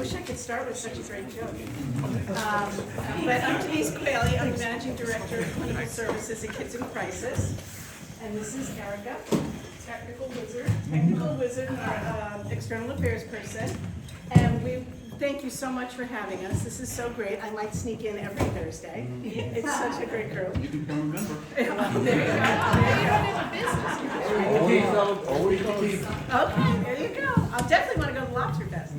wish I could start with such a great joke. But I'm Denise Quayle, I'm the Managing Director of Clinical Services at Kids in Crisis. And this is Erica, technical wizard, our external affairs person. And we thank you so much for having us. This is so great. I might sneak in every Thursday. It's such a great group. You can become a member. There you go. Always the key. Okay, there you go. I'll definitely want to go to the Lobster Fest.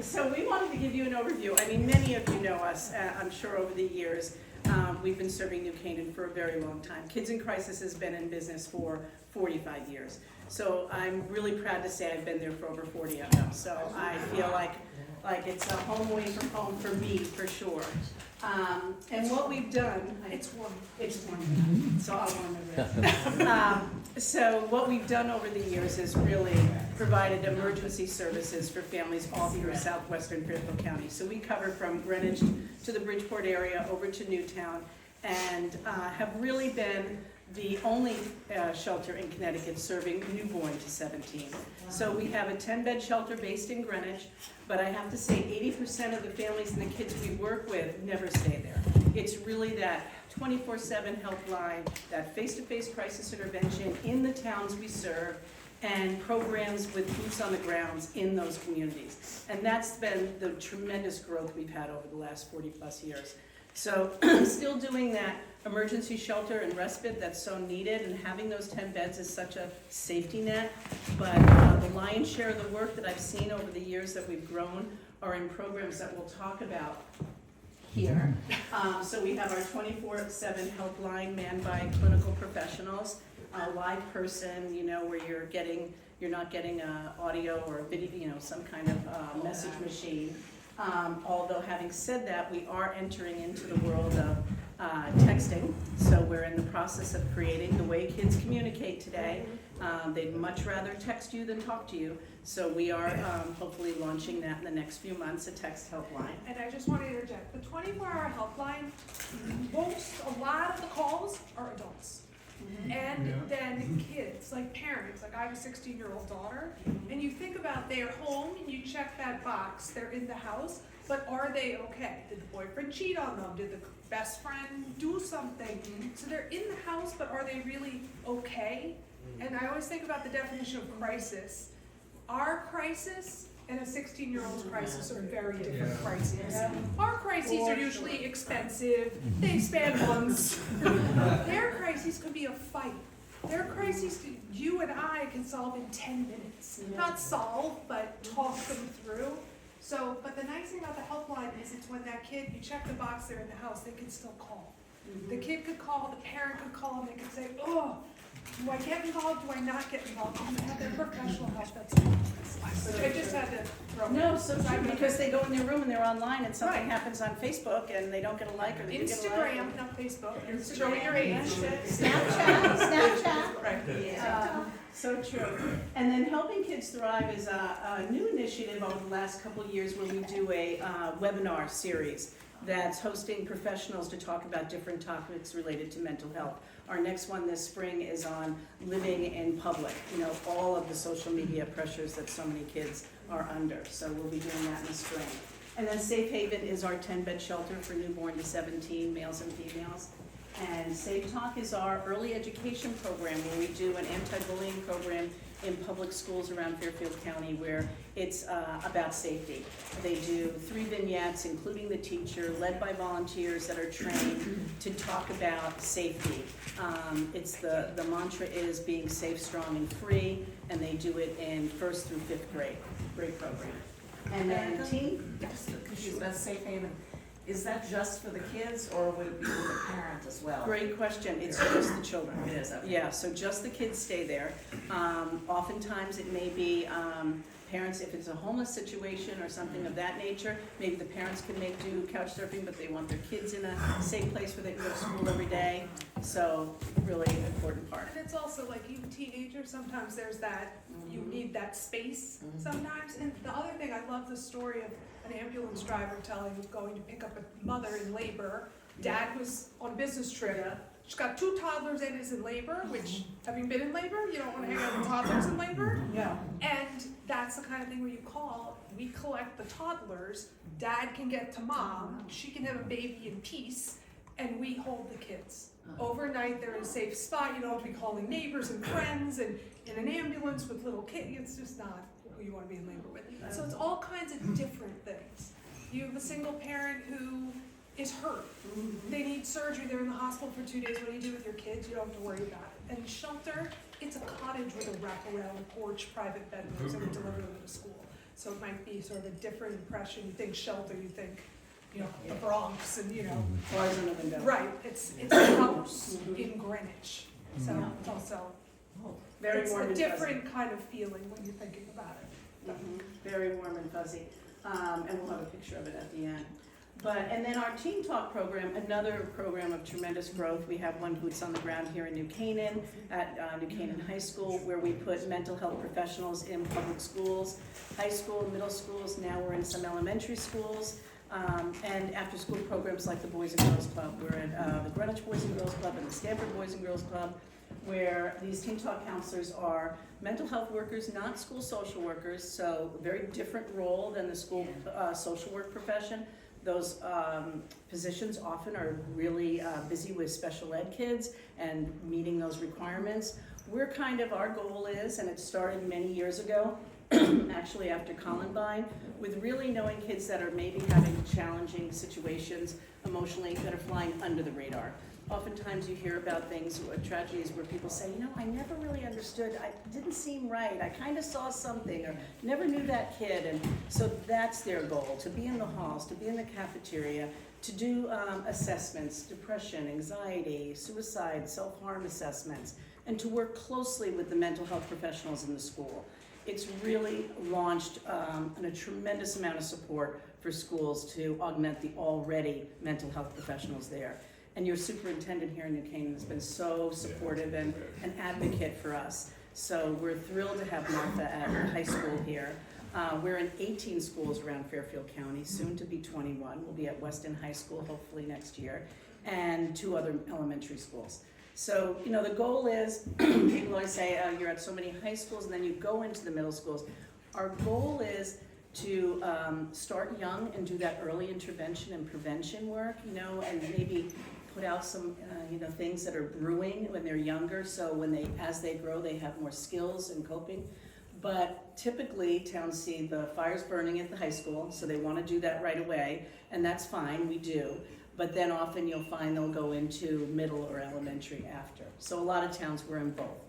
So we wanted to give you an overview. I mean, many of you know us, I'm sure, over the years. We've been serving New Canaan for a very long time. Kids in Crisis has been in business for 45 years. So I'm really proud to say I've been there for over 40 of them. So I feel like it's a home away from home for me, for sure. And what we've done, it's warm, so I'll warm it. So what we've done over the years is really provided emergency services for families all through southwestern Fairfield County. So we cover from Greenwich to the Bridgeport area over to Newtown, and have really been the only shelter in Connecticut serving newborn to 17. So we have a 10-bed shelter based in Greenwich, but I have to say 80% of the families and the kids we work with never stay there. It's really that 24/7 helpline, that face-to-face crisis intervention in the towns we serve, and programs with boots on the grounds in those communities. And that's been the tremendous growth we've had over the last 40+ years. So still doing that emergency shelter and respite that's so needed, and having those 10 beds is such a safety net. But the lion's share of the work that I've seen over the years that we've grown are in programs that we'll talk about here. So we have our 24/7 helpline manned by clinical professionals, a live person, where you're not getting audio or video, some kind of message machine. Although having said that, we are entering into the world of texting. So we're in the process of creating the way kids communicate today. They'd much rather text you than talk to you. So we are hopefully launching that in the next few months, a text helpline. And I just want to interject, the 24-hour helpline, a lot of the calls are adults. And then kids, like parents, like I have a 16-year-old daughter, and you think about they're home and you check that box, they're in the house, but are they okay? Did the boyfriend cheat on them? Did the best friend do something? So they're in the house, but are they really okay? And I always think about the definition of crisis. Our crisis and a 16-year-old's crisis are very different crises. Our crises are usually expensive, they span months. Their crises could be a fight. Their crises you and I can solve in 10 minutes. Not solve, but talk them through. So, but the nice thing about the helpline is it's when that kid, you check the box, they're in the house, they can still call. The kid could call, the parent could call, and they could say, oh, do I get involved, do I not get involved? And they have their professional help, that's I just had to throw No, so true, because they go in their room and they're online and something happens on Facebook and they don't get a like, or they do get a like. Instagram, not Facebook. You're showing your age. Snapchat. Right. So true. And then Helping Kids Thrive is a new initiative over the last couple of years where we do a webinar series that's hosting professionals to talk about different topics related to mental health. Our next one this spring is on living in public, all of the social media pressures that so many kids are under. So we'll be doing that in the spring. And then Safe Haven is our 10-bed shelter for newborn to 17 males and females. And Safe Talk is our early education program where we do an anti-bullying program in public schools around Fairfield County where it's about safety. They do 3 vignettes, including the teacher, led by volunteers that are trained to talk about safety. It's the mantra is being safe, strong, and free, and they do it in 1st through 5th grade. Great program. And then teen? Because she's about Safe Haven. Is that just for the kids, or would it be for the parent as well? Great question. It's just the children. It is, okay. Yeah, so just the kids stay there. Oftentimes it may be parents, if it's a homeless situation or something of that nature, maybe the parents can do couch surfing, but they want their kids in a safe place where they can go to school every day. So really important part. And it's also like even teenagers, sometimes there's that, you need that space sometimes. And the other thing, I love the story of an ambulance driver going to pick up a mother in labor. Dad was on a business trip, she's got 2 toddlers and is in labor, which, having been in labor, you don't wanna hang out with toddlers in labor. Yeah. And that's the kind of thing where you call, we collect the toddlers, dad can get to mom, she can have a baby in peace, and we hold the kids. Overnight, they're in a safe spot, you don't have to be calling neighbors and friends and in an ambulance with little kids, it's just not who you wanna be in labor with. So it's all kinds of different things. You have a single parent who is hurt, they need surgery, they're in the hospital for 2 days, what do you do with your kids? You don't have to worry about it. And shelter, it's a cottage with a wraparound porch, private bedrooms, and we deliver them to school. So it might be sort of a different impression, you think shelter, you think, you know, the Bronx and, you know, Bars in the window. right, it's a house in Greenwich, so it's also, Very it's warm a and fuzzy. different kind of feeling when you're thinking about it. Very warm and fuzzy, and we'll have a picture of it at the end. And then our Teen Talk program, another program of tremendous growth. We have one boots on the ground here in New Canaan, at New Canaan High School, where we put mental health professionals in public schools, high school, middle schools, now we're in some elementary schools, and after-school programs like the Boys and Girls Club. We're at the Greenwich Boys and Girls Club and the Stanford Boys and Girls Club, where these Teen Talk counselors are mental health workers, not school social workers, so a very different role than the school social work profession. Those positions often are really busy with special ed kids and meeting those requirements. We're kind of, our goal is, and it started many years ago, actually after Columbine, with really knowing kids that are maybe having challenging situations emotionally that are flying under the radar. Oftentimes you hear about things, tragedies where people say, you know, I never really understood, it didn't seem right, I kind of saw something, or never knew that kid. And so that's their goal, to be in the halls, to be in the cafeteria, to do assessments, depression, anxiety, suicide, self-harm assessments, and to work closely with the mental health professionals in the school. It's really launched a tremendous amount of support for schools to augment the already mental health professionals there. And your superintendent here in New Canaan has been so supportive and an advocate for us. So we're thrilled to have Martha at our high school here. We're in 18 schools around Fairfield County, soon to be 21. We'll be at Weston High School hopefully next year, and 2 other elementary schools. So, you know, the goal is, people always say, oh, you're at so many high schools and then you go into the middle schools. Our goal is to start young and do that early intervention and prevention work, you know, and maybe put out some, you know, things that are brewing when they're younger, so when as they grow, they have more skills in coping. But typically, towns see the fires burning at the high school, so they want to do that right away, and that's fine, we do. But then often you'll find they'll go into middle or elementary after. So a lot of towns were in both.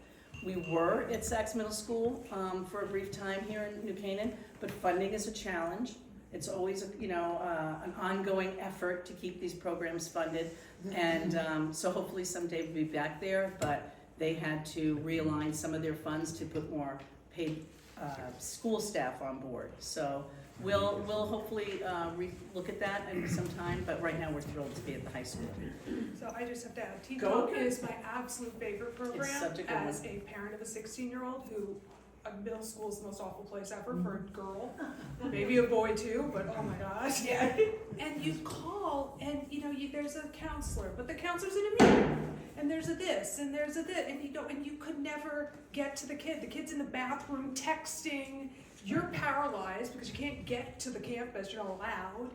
We were at Sachs Middle School for a brief time here in New Canaan, but funding is a challenge. It's always, you know, an ongoing effort to keep these programs funded. And so hopefully someday we'll be back there, but they had to realign some of their funds to put more paid school staff on board. So we'll hopefully look at that in some time, but right now we're thrilled to be at the high school. So I just have to add, Teen Go Talk ahead. is my absolute favorite program such a good as one. a parent of a 16-year-old who, middle school is the most awful place ever for a girl, maybe a boy too, but oh my gosh. Yeah. And you call and, you know, there's a counselor, but the counselor's in a meeting. And there's a this, and there's a this, and you could never get to the kid. The kid's in the bathroom texting, you're paralyzed because you can't get to the campus, you're not allowed.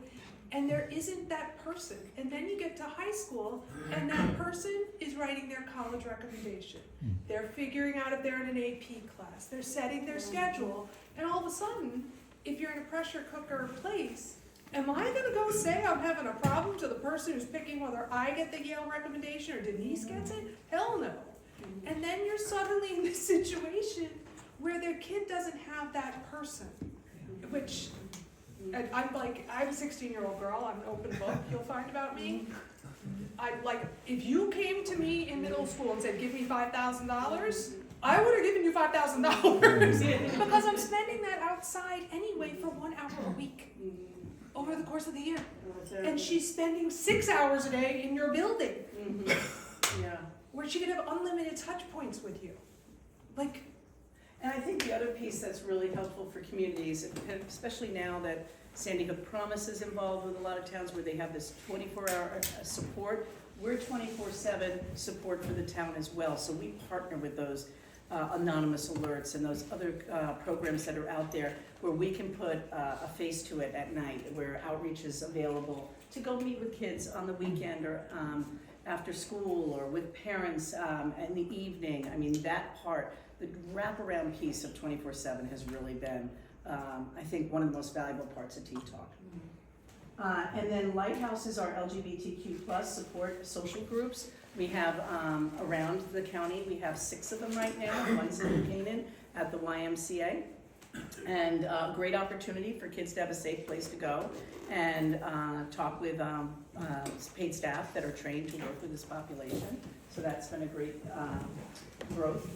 And there isn't that person. And then you get to high school, and that person is writing their college recommendation. They're figuring out if they're in an AP class. They're setting their schedule. And all of a sudden, if you're in a pressure cooker place, am I gonna go say I'm having a problem to the person who's picking whether I get the Yale recommendation or Denise gets it? Hell no. And then you're suddenly in this situation where their kid doesn't have that person, which, and I'm like, I'm a 16-year-old girl, I'm an open book, you'll find about me. If you came to me in middle school and said, give me $5,000, I would have given you $5,000 because I'm spending that outside anyway for 1 hour a week over the course of the year. And she's spending 6 hours a day in your building. Yeah. Where she could have unlimited touch points with you. Like, And I think the other piece that's really helpful for communities, and especially now that Sandy Hook Promise is involved with a lot of towns where they have this 24-hour support, we're 24/7 support for the town as well. So we partner with those anonymous alerts and those other programs that are out there where we can put a face to it at night, where outreach is available to go meet with kids on the weekend or after school or with parents in the evening. I mean, that part, the wraparound piece of 24/7 has really been, I think, one of the most valuable parts of Teen Talk. And then Lighthouse is our LGBTQ+ support social groups. We have around the county, we have 6 of them right now. One's in New Canaan at the YMCA. And a great opportunity for kids to have a safe place to go and talk with paid staff that are trained to work with this population. So that's been a great growth.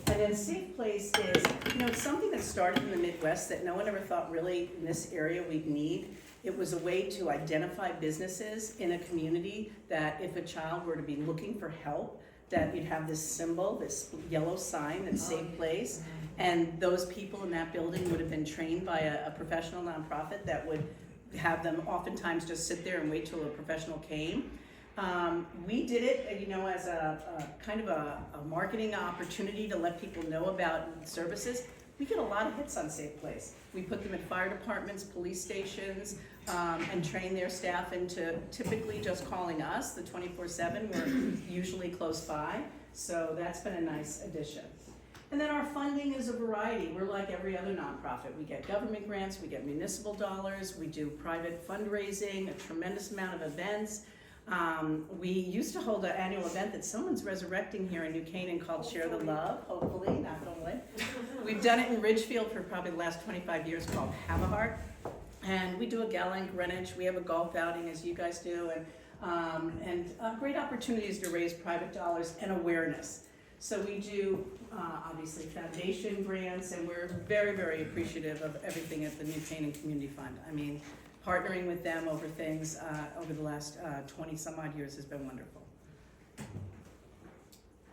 And then Safe Place is, it's something that started in the Midwest that no one ever thought really in this area we'd need. It was a way to identify businesses in a community that if a child were to be looking for help, that you'd have this symbol, this yellow sign that's Safe Place. And those people in that building would have been trained by a professional nonprofit that would have them oftentimes just sit there and wait till a professional came. We did it, as a kind of a marketing opportunity to let people know about services. We get a lot of hits on Safe Place. We put them in fire departments, police stations, and train their staff into typically just calling us, the 24/7. We're usually close by, so that's been a nice addition. And then our funding is a variety. We're like every other nonprofit. We get government grants, we get municipal dollars, we do private fundraising, a tremendous amount of events. We used to hold an annual event that someone's resurrecting here in New Canaan called Share the Love, hopefully, knock on wood. We've done it in Ridgefield for probably the last 25 years called Have a Heart. And we do a gala in Greenwich. We have a golf outing, as you guys do, and great opportunities to raise private dollars and awareness. So we do, obviously, foundation grants, and we're very, very appreciative of everything at the New Canaan Community Fund. I mean, partnering with them over things over the last 20 some odd years has been wonderful.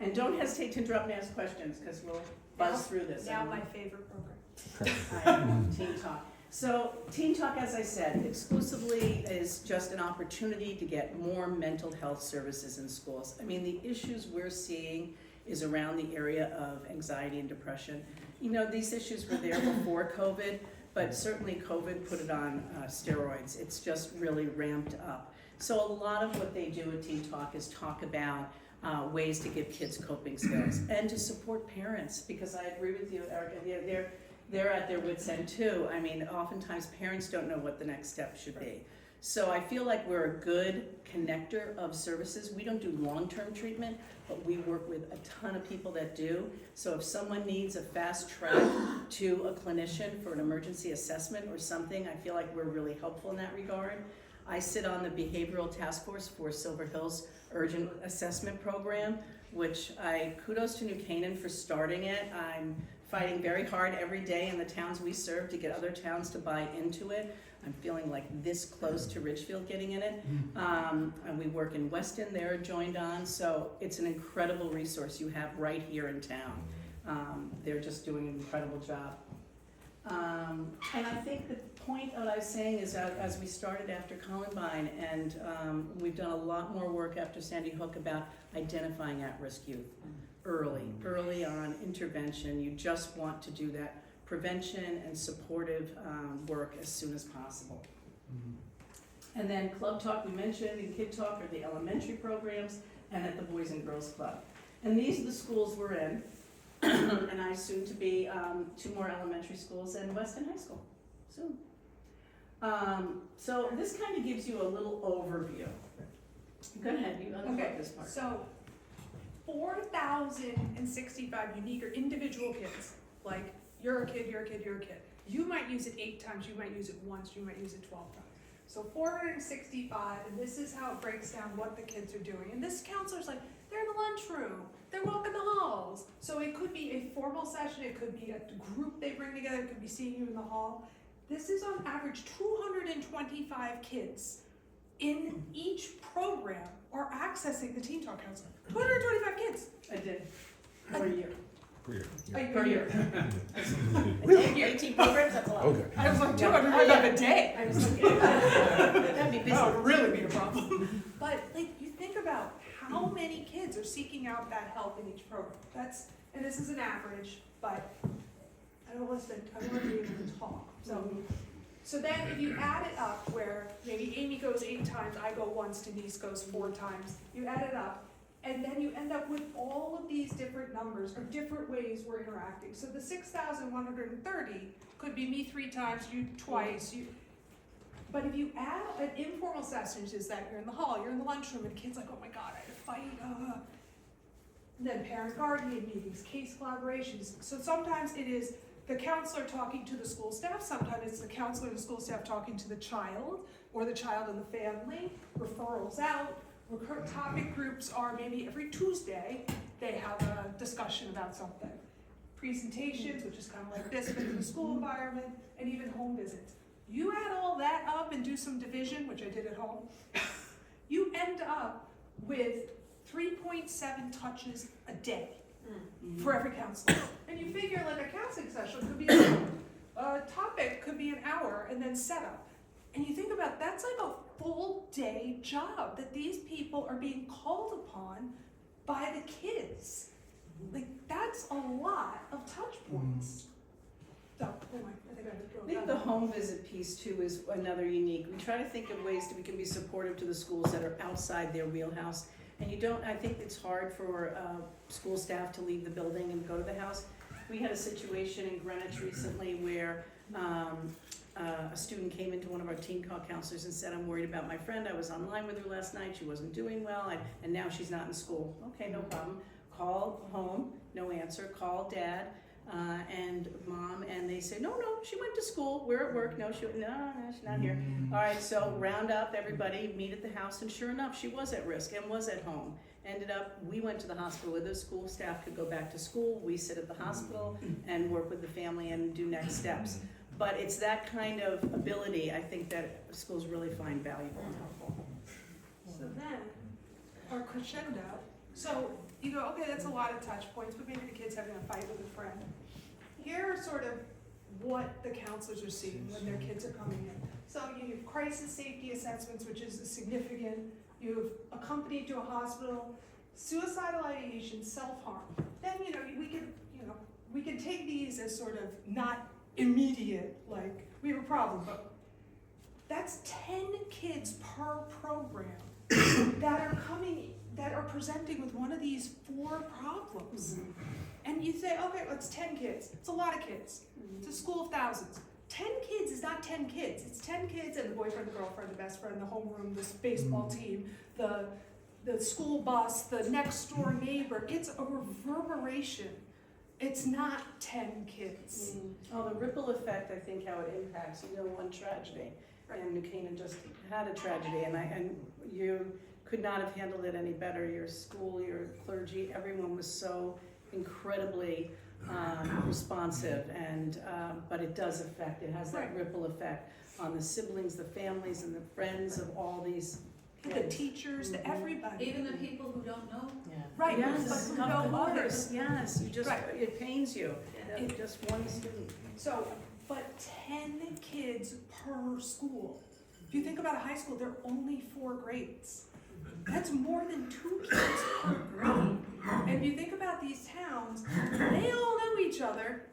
And don't hesitate to interrupt and ask questions, because we'll buzz through this. Now my favorite program. Teen Talk. So Teen Talk, as I said, exclusively is just an opportunity to get more mental health services in schools. I mean, the issues we're seeing is around the area of anxiety and depression. These issues were there before COVID, but certainly COVID put it on steroids. It's just really ramped up. So a lot of what they do at Teen Talk is talk about ways to give kids coping skills and to support parents, because I agree with you, Erica, they're at their wits' end too. I mean, oftentimes parents don't know what the next step should be. So I feel like we're a good connector of services. We don't do long-term treatment, but we work with a ton of people that do. So if someone needs a fast track to a clinician for an emergency assessment or something, I feel like we're really helpful in that regard. I sit on the behavioral task force for Silver Hills Urgent Assessment Program, which kudos to New Canaan for starting it. I'm fighting very hard every day in the towns we serve to get other towns to buy into it. I'm feeling like this close to Ridgefield getting in it. And we work in Weston, they're joined on, so it's an incredible resource you have right here in town. They're just doing an incredible job. And I think the point that I was saying is as we started after Columbine, and we've done a lot more work after Sandy Hook about identifying at-risk youth early on intervention. You just want to do that prevention and supportive work as soon as possible. And then Club Talk we mentioned, and Kid Talk are the elementary programs, and at the Boys and Girls Club. And these are the schools we're in. And I soon to be 2 more elementary schools and Weston High School soon. So this kind of gives you a little overview. Go ahead, you unpack this part. So 4,065 unique or individual kids, like you're a kid, you're a kid, you're a kid. You might use it 8 times, you might use it once, you might use it 12 times. So 465, and this is how it breaks down what the kids are doing. And this counselor's like, they're in the lunchroom, they're walking the halls. So it could be a formal session, it could be a group they bring together, it could be seeing you in the hall. This is on average 225 kids in each program are accessing the Teen Talk counselor. 225 kids. I did, per year. Per year. 18 programs, that's a lot. Okay. I was like 225 a day. I was like, that'd be busy. That would really be a problem. But like, you think about seeking out that help in each program. And this is an average, but I don't want to be able to talk. So then if you add it up where maybe Amy goes 8 times, I go once, Denise goes 4 times, you add it up, and then you end up with all of these different numbers or different ways we're interacting. So the 6,130 could be me 3 times, you twice, but if you add an informal sessions is that you're in the hall, you're in the lunchroom, and kids like, oh my God, I had to fight, Then parent guardian meetings, case collaborations. So sometimes it is the counselor talking to the school staff, sometimes it's the counselor and the school staff talking to the child, or the child and the family, referrals out. Recurrent topic groups are maybe every Tuesday, they have a discussion about something. Presentations, which is kind of like this, but in the school environment, and even home visits. You add all that up and do some division, which I did at home, you end up with 3.7 touches a day for every counselor. And you figure like a counseling session could be a topic, could be an hour, and then setup. And you think about that's like a full day job that these people are being called upon by the kids. Like that's a lot of touch points. So, anyway, I think I think the home visit piece too is another unique. We try to think of ways that we can be supportive to the schools that are outside their wheelhouse. And I think it's hard for school staff to leave the building and go to the house. We had a situation in Greenwich recently where a student came into one of our teen call counselors and said, I'm worried about my friend. I was online with her last night. She wasn't doing well, and now she's not in school. Okay, no problem. Call home, no answer. Call dad and mom, and they say, no, she went to school. We're at work. No, she's not here. All right, so round up everybody, meet at the house, and sure enough, she was at risk and was at home. Ended up, we went to the hospital with her. School staff could go back to school. We sit at the hospital and work with the family and do next steps. But it's that kind of ability, I think, that schools really find valuable and helpful. So then, our crescendo, so you go, okay, that's a lot of touch points, but maybe the kid's having a fight with a friend. Here are sort of what the counselors are seeing when their kids are coming in. So you have crisis safety assessments, which is significant. You have accompanied to a hospital, suicidal ideation, self-harm. Then, we can take these as sort of not immediate, like we have a problem, but that's 10 kids per program that are presenting with one of these 4 problems. And you say, okay, well, it's 10 kids. It's a lot of kids. It's a school of thousands. 10 kids is not 10 kids. It's 10 kids and the boyfriend, the girlfriend, the best friend, the homeroom, the baseball team, the school bus, the next door neighbor. It's a reverberation. It's not 10 kids. Oh, the ripple effect, I think, how it impacts, one tragedy. And New Canaan just had a tragedy, and you could not have handled it any better. Your school, your clergy, everyone was so incredibly responsive, and but it does affect, it has that ripple effect on the siblings, the families, and the friends of all these kids. The teachers, the everybody. Even the people who don't know. Right, Yes, but of no course, others. yes, you just, Right. it pains you, Yeah. just one student. So, but 10 kids per school. If you think about a high school, there are only 4 grades. That's more than 2 kids per grade. And if you think about these towns, they all know each other.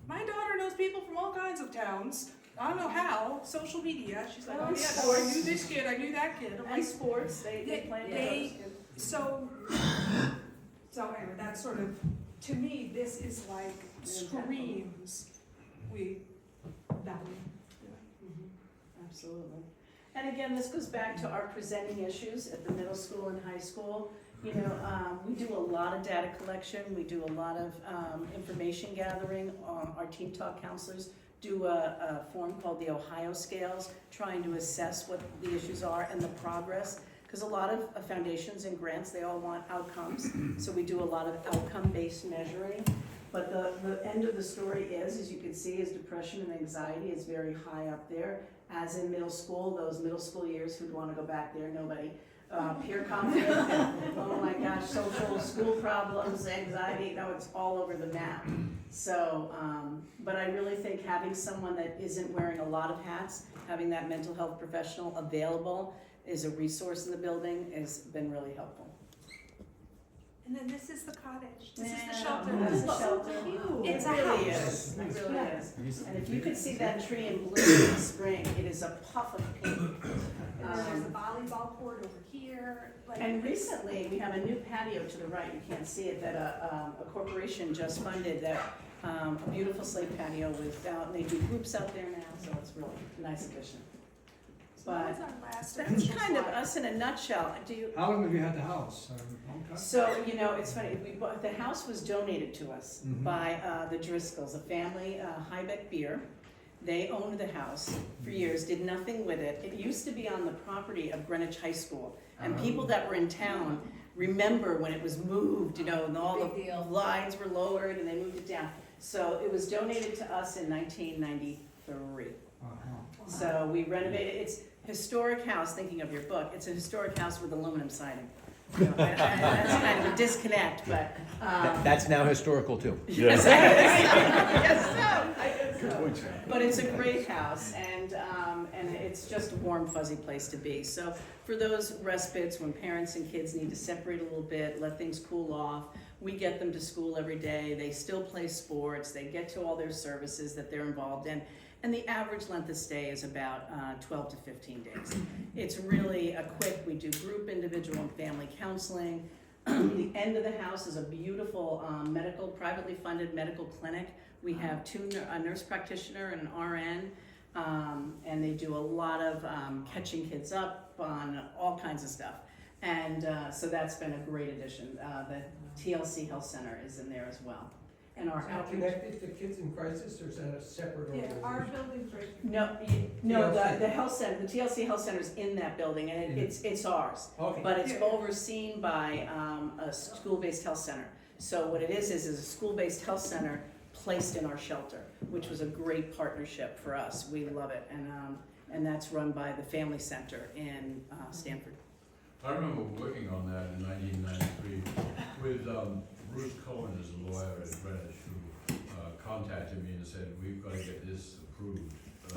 My daughter knows people from all kinds of towns. I don't know how, social media. She's like, oh yeah, no, I knew this kid, I knew that kid. I'm And like, sports, they play with they- those kids. so anyway, that's sort of, to me, this is like screams we value. Absolutely. And again, this goes back to our presenting issues at the middle school and high school. We do a lot of data collection, we do a lot of information gathering. Our Team Talk counselors do a form called the Ohio Scales, trying to assess what the issues are and the progress. Because a lot of foundations and grants, they all want outcomes. So we do a lot of outcome-based measuring. But the end of the story is, as you can see, is depression and anxiety is very high up there. As in middle school, those middle school years, who'd want to go back there? Nobody. Peer conflict, oh my gosh, social, school problems, anxiety, it's all over the map. So, but I really think having someone that isn't wearing a lot of hats, having that mental health professional available is a resource in the building has been really helpful. And then this is the cottage, this is Yeah, the shelter. that's This the is shelter. It's It a really house. is. It really is. And if you could see that tree in bloom in the spring, it is a puff of pink. And then there's a volleyball court over here, like. And recently, we have a new patio to the right, you can't see it, that a corporation just funded that, a beautiful slate patio with, they do groups out there now, so it's really a nice addition. So that was But our last that's official kind of slide. us in a nutshell. Do you, How long have you had the house? A long time? so, you know, it's funny, the house was donated to us Mhm. by the Driscolls, a family, Hybeck Beer. They owned the house for years, did nothing with it. It used to be on the property of Greenwich High School. And people that were in town remember when it was moved, you know, and all the Big deal. lines were lowered and they moved it down. So it was donated to us in 1993. Uh-huh. So we renovated, it's historic house, thinking of your book, it's a historic house with aluminum siding. You know, and that's kind of a disconnect, but, That's now historical too. yes, I guess so. But it's a great house, and it's just a warm, fuzzy place to be. So for those respites, when parents and kids need to separate a little bit, let things cool off, we get them to school every day, they still play sports, they get to all their services that they're involved in, and the average length of stay is about 12 to 15 days. It's really a quick, we do group, individual, and family counseling. The end of the house is a beautiful privately funded medical clinic. We have a nurse practitioner and an RN, and they do a lot of catching kids up on all kinds of stuff. And so that's been a great addition. The TLC Health Center is in there as well. And our Is that outreach. connected to Kids in Crisis, or is that a separate Yeah, organization? our building's right here. No, TLC. the health center, the TLC Health Center is in that building, and it's ours. Okay. But it's Yeah. overseen by a school-based health center. So what it is a school-based health center placed in our shelter, which was a great partnership for us. We love it, and that's run by the Family Center in Stanford. I remember working on that in 1993 with Bruce Cohen as a lawyer at Greenwich, who contacted me and said, we've got to get this approved. So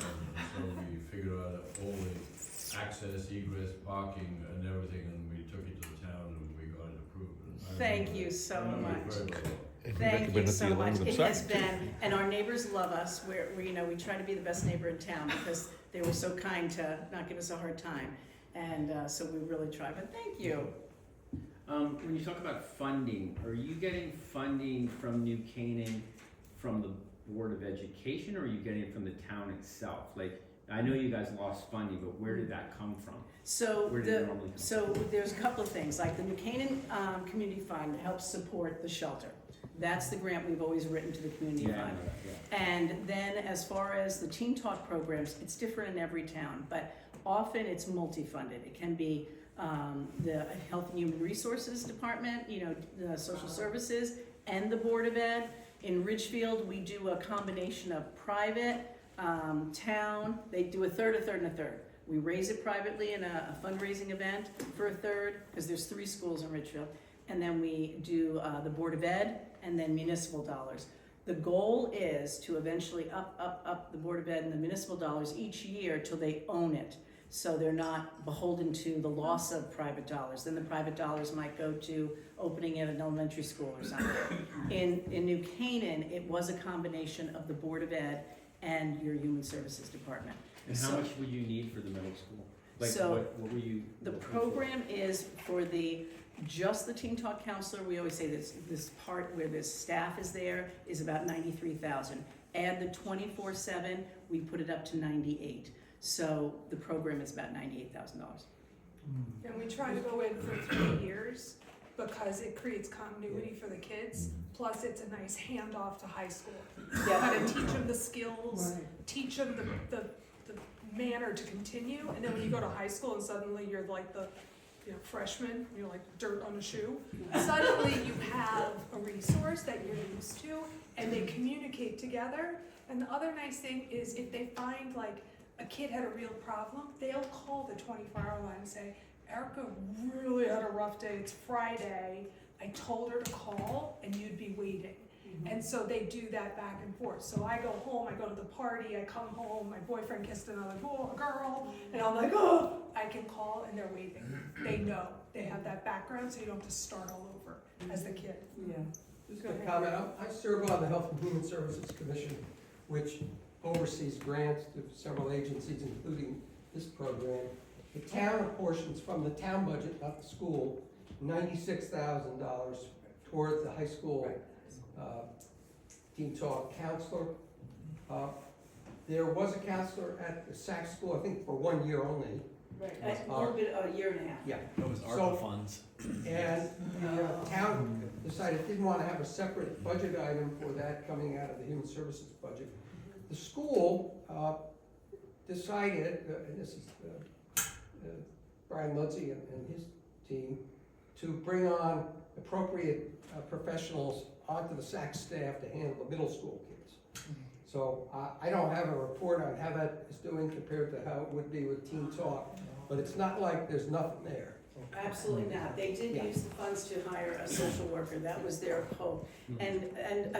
we figured out all the access, egress, parking and everything, and we took it to the town and we got it approved. And I Thank remember- you so I remember it much. very well. Thank you so much. It has been, and our neighbors love us. We try to be the best neighbor in town because they were so kind to not give us a hard time. And so we really try, but thank you. When you talk about funding, are you getting funding from New Canaan from the Board of Education, or are you getting it from the town itself? Like, I know you guys lost funding, but where did that come from? So Where did it normally come from? there's a couple of things, like the New Canaan Community Fund helps support the shelter. That's the grant we've always written to the community Yeah, I fund. know that, yeah. And then as far as the Teen Talk programs, it's different in every town, but often it's multi-funded. It can be the Health and Human Resources Department, the Social Services, and the Board of Ed. In Ridgefield, we do a combination of private, town, they do a third, and a third. We raise it privately in a fundraising event for a third, because there's 3 schools in Ridgefield. And then we do the Board of Ed, and then municipal dollars. The goal is to eventually up the Board of Ed and the municipal dollars each year till they own it. So they're not beholden to the loss of private dollars. Then the private dollars might go to opening at an elementary school or something. In New Canaan, it was a combination of the Board of Ed and your Human Services Department. And how So- much would you need for the middle school? Like, So, what were you? The looking for? program is for just the Teen Talk counselor. We always say this part where the staff is there is about 93,000. Add the 24/7, we put it up to 98. So the program is about $98,000. And we try to go in for 3 years because it creates continuity for the kids. Plus, it's a nice handoff to high school. How to teach them the skills, teach them the manner to continue. And then when you go to high school and suddenly you're like the freshman, you're like dirt on a shoe. Suddenly you have a resource that you're used to, and they communicate together. And the other nice thing is if they find like a kid had a real problem, they'll call the 24-hour line and say, Erica really had a rough day, it's Friday, I told her to call and you'd be waiting. And so they do that back and forth. So I go home, I go to the party, I come home, my boyfriend kissed another girl, and I'm like, oh, I can call and they're waiting. They know, they have that background, so you don't have to start all over as the kid. Yeah. Just a comment, I serve on the Health and Human Services Commission, which oversees grants to several agencies, including this program. The town apportions from the town budget, not the school, $96,000 towards the high school Teen Talk counselor. There was a counselor at the Sac School, I think for 1 year only. Right, a little bit, a year and a half. Yeah. That was So- ARPA funds. And the town decided it didn't want to have a separate budget item for that coming out of the human services budget. The school decided, and this is Brian Mudsey and his team, to bring on appropriate professionals onto the SAC staff to handle the middle school kids. So I don't have a report on how that is doing compared to how it would be with Teen Talk, but it's not like there's nothing there. Absolutely not. They did Yeah. use the funds to hire a social worker. That was their hope. And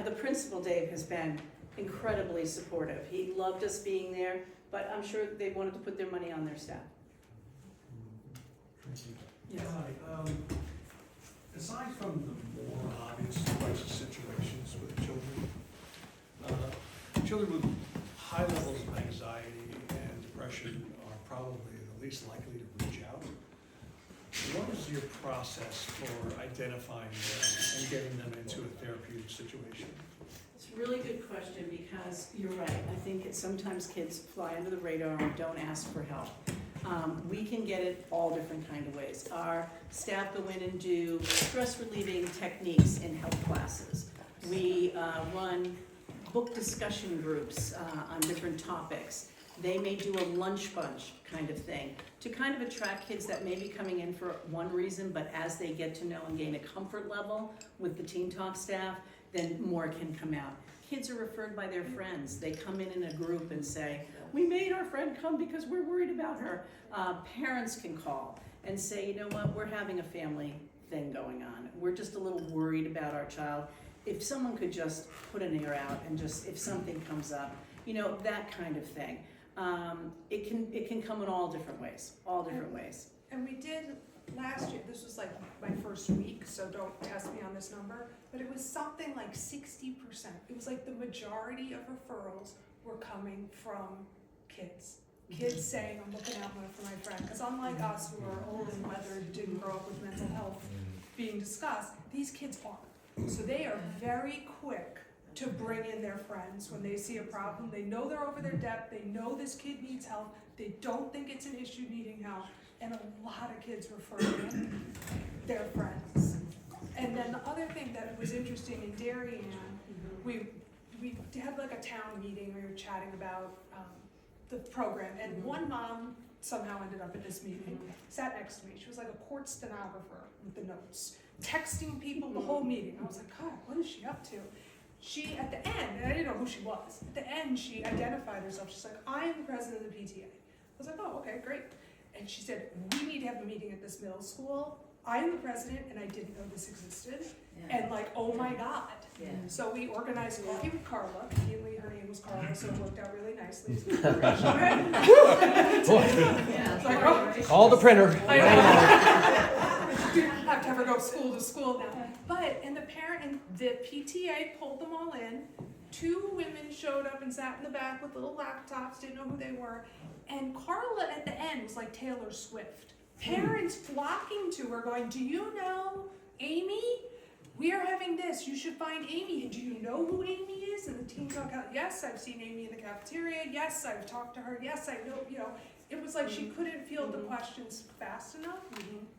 the principal, Dave, has been incredibly supportive. He loved us being there, but I'm sure they wanted to put their money on their staff. Yeah, hi, aside from the more obvious crisis situations with children with high levels of anxiety and depression are probably the least likely to reach out. What is your process for identifying them and getting them into a therapeutic situation? It's a really good question because you're right. I think sometimes kids fly under the radar and don't ask for help. We can get it all different kind of ways. Our staff go in and do stress relieving techniques in health classes. We run book discussion groups on different topics. They may do a lunch bunch kind of thing to kind of attract kids that may be coming in for one reason, but as they get to know and gain a comfort level with the Teen Talk staff, then more can come out. Kids are referred by their friends. They come in a group and say, we made our friend come because we're worried about her. Parents can call and say, you know what, we're having a family thing going on. We're just a little worried about our child. If someone could just put an ear out and just, if something comes up, you know, that kind of thing. It can come in all different ways, And we did last year, this was like my first week, so don't test me on this number, but it was something like 60%. It was like the majority of referrals were coming from kids. Kids saying, I'm looking out for my friend. Because unlike us who are old and weathered, didn't grow up with mental health being discussed, these kids aren't. So they are very quick to bring in their friends when they see a problem. They know they're over their depth. They know this kid needs help. They don't think it's an issue needing help. And a lot of kids refer in their friends. And then the other thing that was interesting in Darien, we had like a town meeting, we were chatting about the program, and one mom somehow ended up at this meeting, sat next to me. She was like a court stenographer with the notes, texting people the whole meeting. I was like, God, what is she up to? She, at the end, and I didn't know who she was, at the end she identified herself. She's like, I am the president of the PTA. I was like, oh, okay, great. And she said, we need to have a meeting at this middle school. I am the president, and I didn't know this existed. And like, oh my God. Yeah. So we organized coffee with Carla. Conveniently, her name was Carla, so it worked out really nicely. It's like, oh, Call the printer. I have to have her go school to school now. But, and the parent and the PTA pulled them all in. 2 women showed up and sat in the back with little laptops, didn't know who they were. And Carla at the end was like Taylor Swift. Parents flocking to her going, do you know Amy? We are having this. You should find Amy. Do you know who Amy is? And the Teen Talk, yes, I've seen Amy in the cafeteria. Yes, I've talked to her. Yes, I know, you know. It was like she couldn't field the questions fast enough.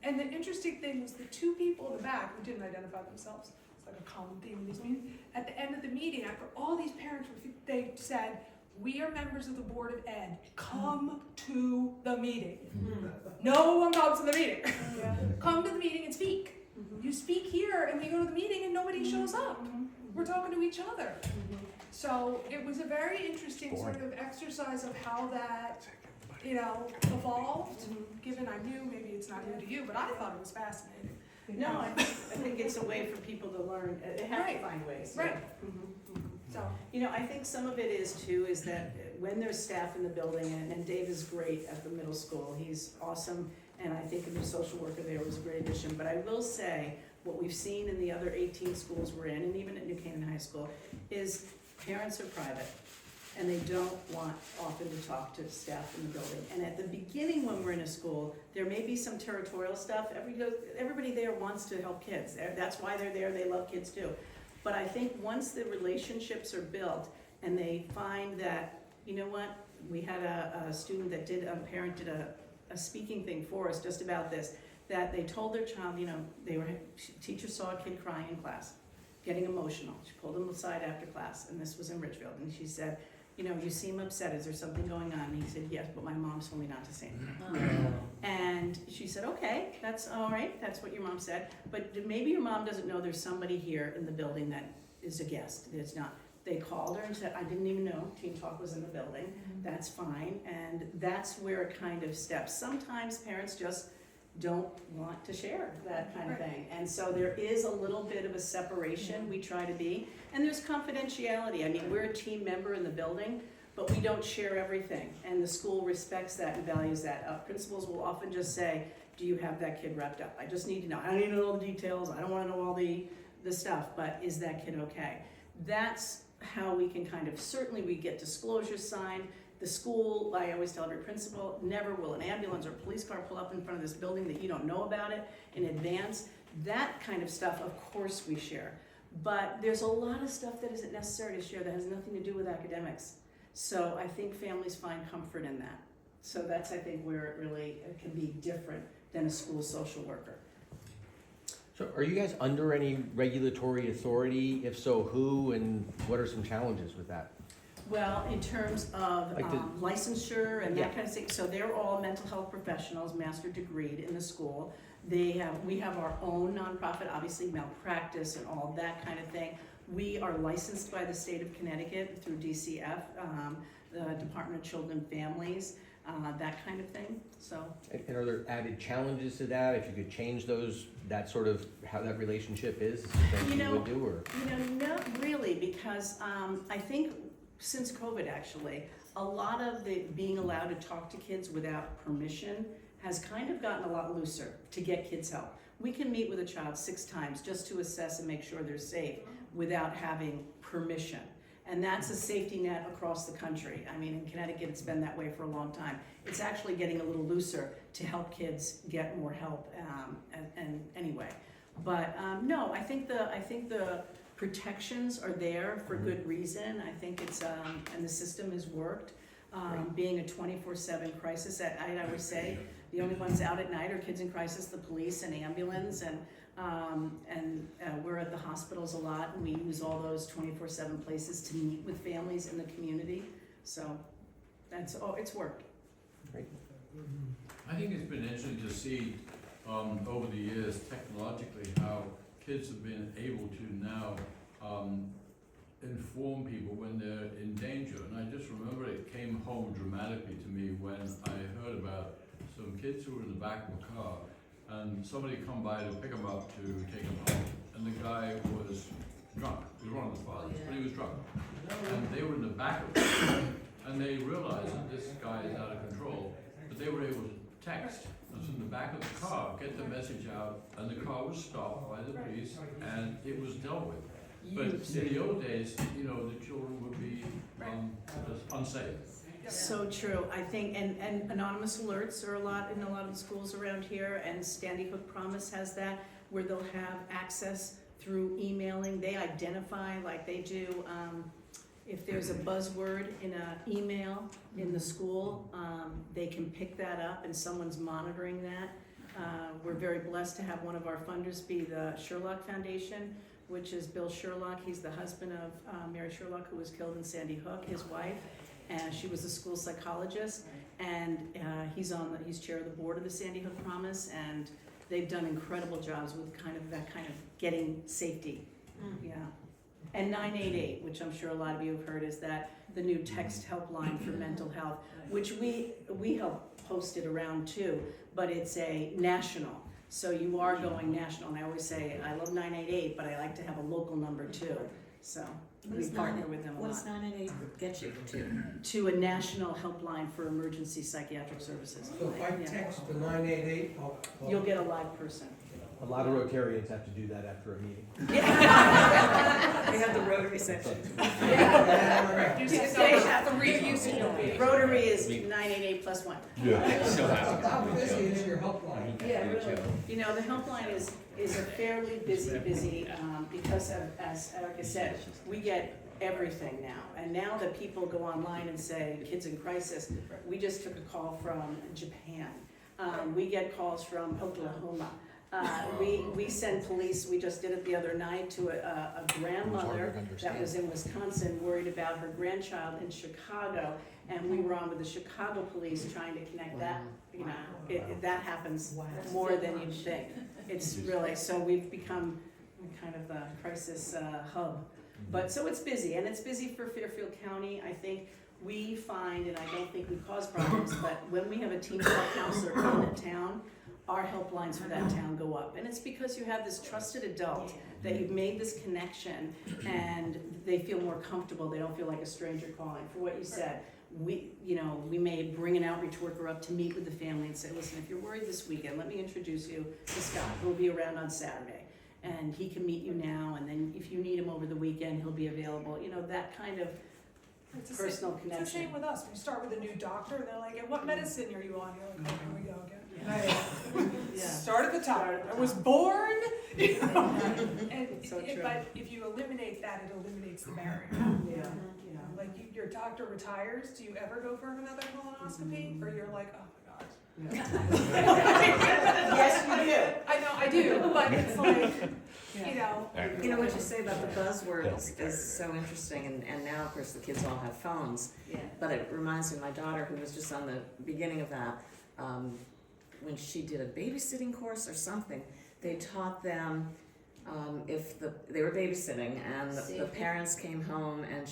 And the interesting thing was the 2 people in the back who didn't identify themselves. It's like a common theme in these meetings. At the end of the meeting, after all these parents were, they said, we are members of the Board of Ed. Come to the meeting. No one comes to the meeting. Come to the meeting and speak. You speak here and we go to the meeting and nobody shows up. We're talking to each other. So it was a very interesting sort of exercise of how that, you know, evolved, given I knew maybe it's not new to you, but I thought it was fascinating. No, I think it's a way for people to learn, they have to Right. find ways. Right. So, You know, I think some of it is too, is that when there's staff in the building, and Dave is great at the middle school, he's awesome, and I think a new social worker there was a great addition, but I will say, what we've seen in the other 18 schools we're in, and even at New Canaan High School, is parents are private, and they don't want often to talk to staff in the building. And at the beginning, when we're in a school, there may be some territorial stuff, everybody there wants to help kids, that's why they're there, they love kids too. But I think once the relationships are built and they find that, you know what, we had a student that a parent did a speaking thing for us just about this, that they told their child, you know, teacher saw a kid crying in class, getting emotional. She pulled him aside after class, and this was in Richfield, and she said, you know, you seem upset, is there something going on? And he said, yes, but my mom told me not to say anything. And she said, okay, that's all right, that's what your mom said, but maybe your mom doesn't know there's somebody here in the building that is a guest, it's not. They called her and said, I didn't even know Teen Talk was in the building, that's fine, and that's where it kind of steps. Sometimes parents just don't want to share that kind of thing, and so there is a little bit of a separation, we try to be, and there's confidentiality. I mean, we're a team member in the building, but we don't share everything, and the school respects that and values that. Principals will often just say, do you have that kid wrapped up? I just need to know. I don't need to know all the details, I don't wanna know all the stuff, but is that kid okay? That's how we can kind of, certainly we get disclosures signed. The school, I always tell every principal, never will an ambulance or police car pull up in front of this building that you don't know about it in advance. That kind of stuff, of course we share. But there's a lot of stuff that isn't necessary to share that has nothing to do with academics. So I think families find comfort in that. So that's, I think, where it can be different than a school social worker. So are you guys under any regulatory authority? If so, who, and what are some challenges with that? Well, in terms of Like the- licensure and Yeah. that kind of thing, so they're all mental health professionals, master degreed in the school. We have our own nonprofit, obviously malpractice and all that kind of thing. We are licensed by the state of Connecticut through DCF, the Department of Children and Families, that kind of thing, so. And are there added challenges to that? If you could change those, that sort of, how that relationship is, that you would do, or? You know, not really, because I think since COVID actually, a lot of the being allowed to talk to kids without permission has kind of gotten a lot looser to get kids help. We can meet with a child 6 times just to assess and make sure they're safe without having permission. And that's a safety net across the country. I mean, in Connecticut, it's been that way for a long time. It's actually getting a little looser to help kids get more help, and anyway. But no, I think the protections are there for good reason. I think it's, and the system has worked. Being a 24/7 crisis, I always say, the only ones out at night are kids in crisis, the police and ambulance, and we're at the hospitals a lot, and we use all those 24/7 places to meet with families in the community. So it's worked. I think it's been interesting to see over the years technologically how kids have been able to now inform people when they're in danger. And I just remember it came home dramatically to me when I heard about some kids who were in the back of a car and somebody come by to pick them up to take them home. And the guy was drunk. He was one of the fathers, but he was drunk. And they were in the back of the car and they realized that this guy is out of control, but they were able to text us in the back of the car, get the message out, and the car was stopped by the police and it was dealt with. But in the old days, you know, the children would be just unsafe. So true. I think, and anonymous alerts are in a lot of the schools around here, and Sandy Hook Promise has that, where they'll have access through emailing. They identify, like they do, if there's a buzzword in an email in the school, they can pick that up and someone's monitoring that. We're very blessed to have one of our funders be the Sherlock Foundation, which is Bill Sherlock. He's the husband of Mary Sherlock, who was killed in Sandy Hook, his wife. And she was a school psychologist, and he's chair of the board of the Sandy Hook Promise, and they've done incredible jobs with that kind of getting safety. Yeah. And 988, which I'm sure a lot of you have heard, is that the new text helpline for mental health, which we help post it around too, but it's a national. So you are going national, and I always say, I love 988, but I like to have a local number too. So we partner with them a What lot. does 988 get you to? To a national helpline for emergency psychiatric services. So if I Yeah. text the 988, You'll get a live person. A lot of Rotarians have to do that after a meeting. They have the Rotary section. You Yeah. say no, 3 using your baby. Rotary is 988 plus 1. So happy. How busy is your helpline? Yeah, really. You know, the helpline is a fairly busy, because of, as Erica said, we get everything now. And now that people go online and say, kids in crisis, we just took a call from Japan. We get calls from Oklahoma. We send police, we just did it the other night, to a grandmother that was in Wisconsin, worried about her grandchild in Chicago. And we were on with the Chicago police trying to connect that, you know, that happens more than you'd think. It's really, so we've become kind of the crisis hub. But, so it's busy, and it's busy for Fairfield County. I think we find, and I don't think we cause problems, but when we have a teen health counselor in a town, our helplines for that town go up. And it's because you have this trusted adult that you've made this connection, and they feel more comfortable. They don't feel like a stranger calling. For what you said, we may bring an outreach worker up to meet with the family and say, listen, if you're worried this weekend, let me introduce you to Scott, who will be around on Saturday. And he can meet you now, and then if you need him over the weekend, he'll be available. You know, that kind of It's personal It's connection. the same with us. We start with a new doctor, and they're like, "And what medicine are you on?" You're like, "Oh, here we go again." Yeah. Start at the top. Start at the I was top. born. You know? And So true. but if you eliminate that, it eliminates the barrier. Yeah. Like your doctor retires, do you ever go for another colonoscopy, or you're like, "Oh my gosh." Yes, you do. I know I do, but it's like, you know. You know what you say about the buzzwords is so interesting, and now of course the kids all have phones. Yeah. But it reminds me of my daughter, who was just on the beginning of that, when she did a babysitting course or something, they taught them if they were babysitting and the parents came home and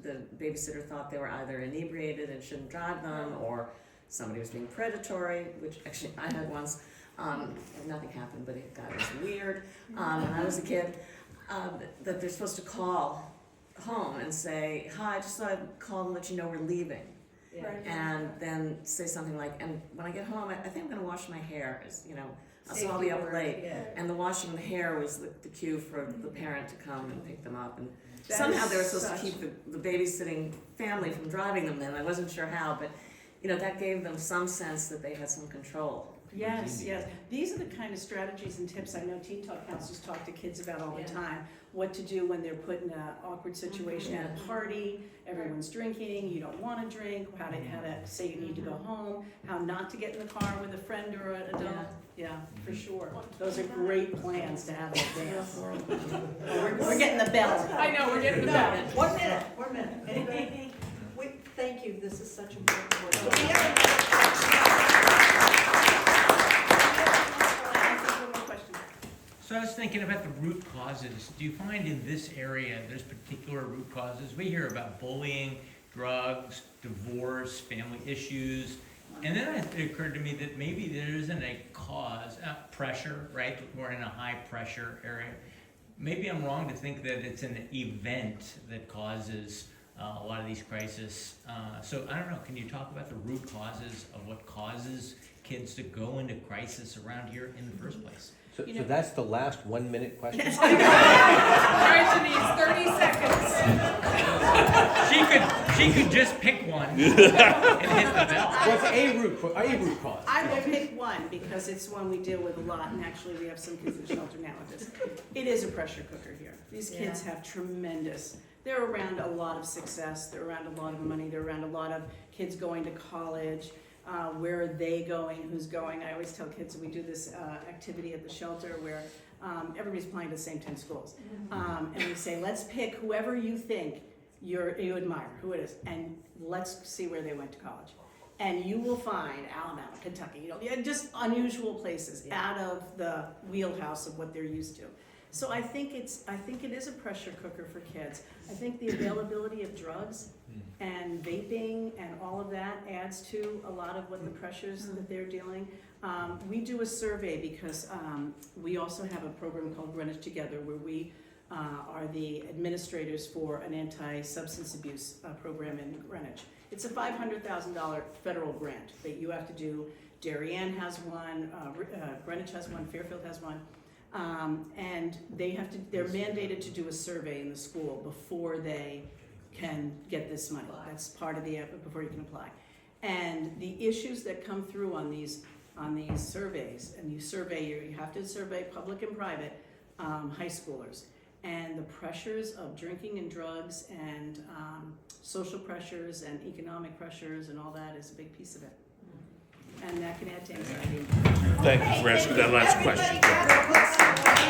the babysitter thought they were either inebriated and shouldn't drive them, or somebody was being predatory, which actually I had once. And nothing happened, but it got weird. When I was a kid, that they're supposed to call home and say, "Hi, I just thought I'd call and let you know we're leaving." Right. And then say something like, "And when I get home, I think I'm gonna wash my hair, so I'll be up late." And the washing the hair was the cue for the parent to come and pick them up. And That somehow is they were supposed such- to keep the babysitting family from driving them then. I wasn't sure how, but that gave them some sense that they had some control. Yes. These are the kind of strategies and tips I know teen talk counselors talk to kids about all the time. What to do when they're put in an awkward situation at a party, everyone's drinking, you don't want to drink, how to say you need to go home, how not to get in the car with a friend or an adult. Yeah, for sure. Those are great plans to have in advance. We're getting the bell. I know, we're getting the bell. One minute. Thank you, this is such important work. So I was thinking about the root causes. Do you find in this area there's particular root causes? We hear about bullying, drugs, divorce, family issues. And then it occurred to me that maybe there isn't a cause, pressure, right? We're in a high pressure area. Maybe I'm wrong to think that it's an event that causes a lot of these crises. So I don't know, can you talk about the root causes of what causes kids to go into crisis around here in the first place? So that's the last 1 minute question? All right, Denise, 30 seconds. She could just pick one and hit the bell. What's a root cause? I will pick one because it's one we deal with a lot, and actually we have some kids in the shelter now with this. It is a pressure cooker here. These kids have they're around a lot of success, they're around a lot of money, they're around a lot of kids going to college. Where are they going? Who's going? I always tell kids that we do this activity at the shelter where everybody's applying to the same 10 schools. And we say, let's pick whoever you think you admire, who it is, and let's see where they went to college. And you will find Alabama, Kentucky, just unusual places out of the wheelhouse of what they're used to. So I think it is a pressure cooker for kids. I think the availability of drugs and vaping and all of that adds to a lot of what the pressures that they're dealing. We do a survey because we also have a program called Greenwich Together where we are the administrators for an anti-substance abuse program in Greenwich. It's a $500,000 federal grant that you have to do. Darien has one, Greenwich has one, Fairfield has one. And they're mandated to do a survey in the school before they can get this money. That's part of the effort before you can apply. And the issues that come through on these surveys, and you have to survey public and private high schoolers. And the pressures of drinking and drugs and social pressures and economic pressures and all that is a big piece of it. And that can add to anxiety. Thank you for answering that last question.